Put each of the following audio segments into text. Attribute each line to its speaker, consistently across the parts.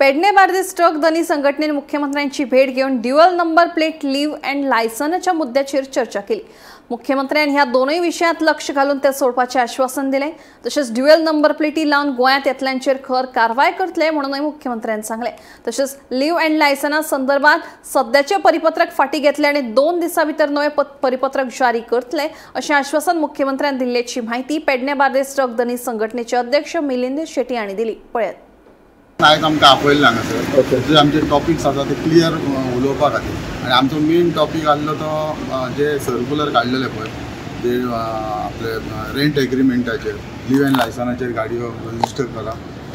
Speaker 1: Pedne Bardez truck धनी संघटनेने मुख्यमंत्र्यांची भेट घेऊन dual number plate leave and लायसनच्या मुद्द्याचेर चर्चा केली। मुख्यमंत्र्यांनी ह्या दोनूय विषयात लक्ष घालून ते सोडपाचे आश्वासन दिले। तसेच ड्युअल नंबर प्लेटी लावून गोंयांत येतल्यांचेर खर कारवाय करतले म्हणूनय मुख्यमंत्र्यांनी सांगले। तसेच लीव अँड लायसना संदर्भात सध्याचे परिपत्रक फाटी घेतले आणि 2 दिवसां भितर नवे परिपत्रक जारी करतले असे आश्वासन मुख्यमंत्र्यांनी दिल्याची माहिती पेडणे बार्देस ट्रक धनी संघटनेचे अध्यक्ष मिलिंद शेट्टी यांनी दिली। पळयात
Speaker 2: आयज आमकां आपयल्लें हांगासर जे आमचे टॉपिक्स आसा ते क्लियर उलोवपा खातीर आनी आमचो मेन टॉपिक आसलो तो जे सर्क्युलर काडलेले पळय जे आपले रेंट एग्रीमेंटाचेर लीव एंड लायसनाचेर गाडयो रजिस्टर करा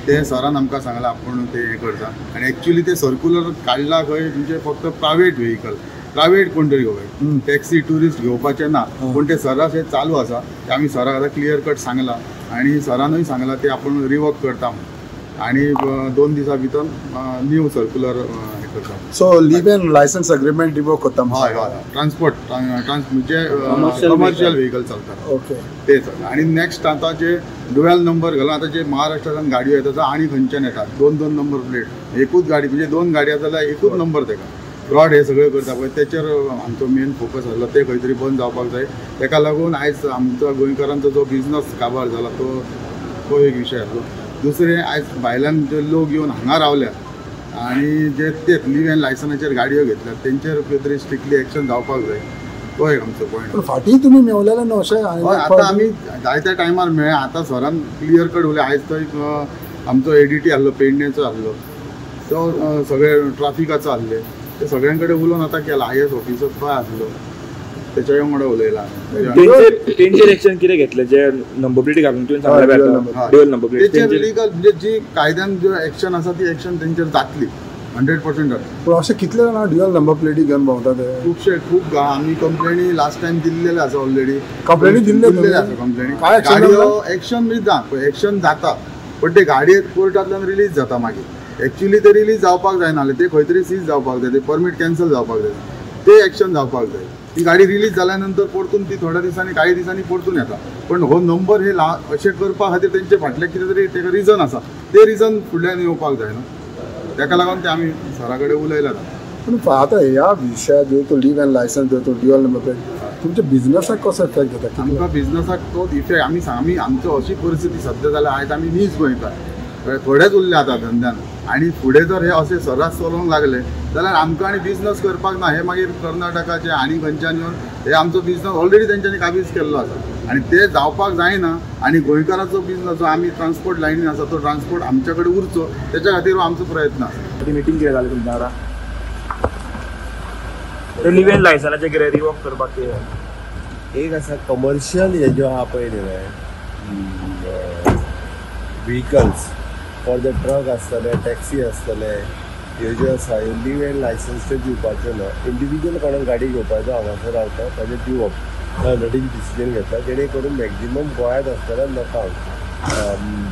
Speaker 2: ते सरान आमकां सांगलां आपूण ते हे करता आनी एक्चुअली ते सर्क्युलर काडला खंय म्हणजे फक्त प्रायवेट व्हेहिकल प्रायवेट कोण तरी घेवपाय टॅक्सी टुरिस्ट घेवपाचें ना पूण ते सरास हे चालू आसा ते आमी सराक आतां क्लियर कट सांगलां आनी सरानूय सांगलां ते आपूण रिवर्क करता आणि 2 दिवसां भितर न्यू सर्क्युलर हे करता।
Speaker 3: So leave end licence agreement revoke करता।
Speaker 2: हय हय ट्रान्सपोर्ट म्हणजे कमर्शियल व्हेहिकल चलता
Speaker 3: ओके
Speaker 2: ते चलता आनी नेक्स्ट आतां जे ड्युअल नंबर घालून आतां जे महाराष्ट्रांतल्यान गाडयो येतात आनी खंयच्यान येतात 2-2 नंबर प्लेट एकूच गाडी म्हणजे 2 गाडयो जाल्यार एकूच नंबर तेका फ्रॉड हे सगळे करता पळय तेचेर आमचो मेन फोकस आसलो ते खंय तरी बंद जावपाक जाय। तेका लागून आयज आमचो गोंयकारांचो जो बिजनस काबार जाला तो एक विशय आसलो। दुसरे आयज भायल्यान जे लोक येवन हांगा रावल्या आनी जे ते लीव एंड लायसनाचेर गाडयो घेतल्यात तेंचेर खंय तरी स्ट्रिक्टली एक्शन जावपाक जाय तो एक आमचो पॉयंट।
Speaker 3: फाटीं तुमी मेवलेले न्हू अशें
Speaker 2: आतां आमी जाय त्या टायमार मेळ्ळे आतां सरान क्लियर कट उलय आयज तो एक आमचो एडीटी आसलो पेडणेचो आसलो तो सगळे ट्राफिकाचो आसले ते सगळ्यां कडेन उलोवन आतां केला IAS ऑफिसर तो आसलो त्याच्या वांगडा उलयला
Speaker 4: तेंचेर एक्शन कितें घेतले जे नंबर प्लेटी घालून तुवें सांगलें ड्युअल नंबर प्लेट
Speaker 2: तेचेर लिगल म्हणजे जी कायद्यान जो एक्शन आसा ती एक्शन तेंचेर जातली 100% जातली।
Speaker 3: पूण अशें कितले जाणां ड्युअल नंबर प्लेटी घेवन भोंवता ते
Speaker 2: खूब आमी कंप्लेनी लास्ट टायम दिल्लेले आसा ऑलरेडी
Speaker 3: कंप्लेनी दिल्ले
Speaker 2: आसा कंप्लेनी गाडयो एक्शन एक्शन जाता पण ते गाडये कोर्टांतल्यान रिलीज जाता मागीर एक्चुअली ते रिलीज जावपाक जायना ते खंय तरी सीज जावपाक जाय ते परमीट कॅन्सल जावपाक जाय ते एक्शन जावपाक जाय। ती गाडी रिलीज जाल्यानंतर परतून ती थोड्या दिसांनी काही दिसांनी परतून येता पण हो नंबर हे अशें करपा खातीर तेंचे फाटले कितें तरी तेका रिजन आसा ते रिजन फुडल्यान येवपाक जाय न्हू तेका लागून ते आमी सरा कडेन उलयला।
Speaker 3: पूण आतां ह्या विशयात जो तो लीव एंड लायसन्स जो तो ड्युअल नंबर प्लेट तुमच्या बिजनसाक कसो इफेक्ट जाता?
Speaker 2: आमकां बिजनसाक तोच इफेक्ट आमी आमचो अशी परिस्थिती सद्या जाल्या आयज आमी नीज गोंयकार थोडेच उरले आतां धंद्यान आनी फुडें जर हे अशें सरास चलोवंक लागले जाल्यार आमकां आनी बिजनस करपाक ना हे मागीर कर्नाटकाचे आनी खंयच्यान येवन हे आमचो बिजनस ऑलरेडी तेंच्यांनी काबीज केल्लो आसा आनी ते जावपाक जायना आनी गोंयकाराचो बिजनस जो आमी ट्रान्सपोर्ट लायनीन आसा तो ट्रान्सपोर्ट आमचे कडेन उरचो तेच्या खातीर आमचो प्रयत्न आसा।
Speaker 4: मिटींग कितें जालें तुमच्या वांगडा लीव एंड लायसनाचें कितें रिवर्क करपाक
Speaker 5: एक आसा कमर्शियल हे जो आहा पळय न्ही व्हेहिकल्स फॉर द ट्रक आसतले टॅक्सी आसतले ह्यो ज्यो आसा ह्यो लीव एंड लायसन्स ते दिवपाच्यो ना इंडिविज्युअल कोणाक गाडी घेवपाचो हांगासर रावता ताजें दिवप नटींग डिसिजन घेता जेणे करून मॅक्झिमम गोंयांत आसतल्या लोकांक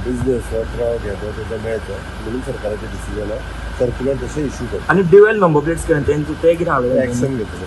Speaker 5: बिजनस हो ट्रक येतो तेजो मेळचो म्हणून सरकाराचें डिसिजन आसा सर्क्युलर तशें इश्यू करता।
Speaker 4: आनी ड्युअल नंबर प्लेट्स ते कितें हाडले
Speaker 5: एक्शन घेतले।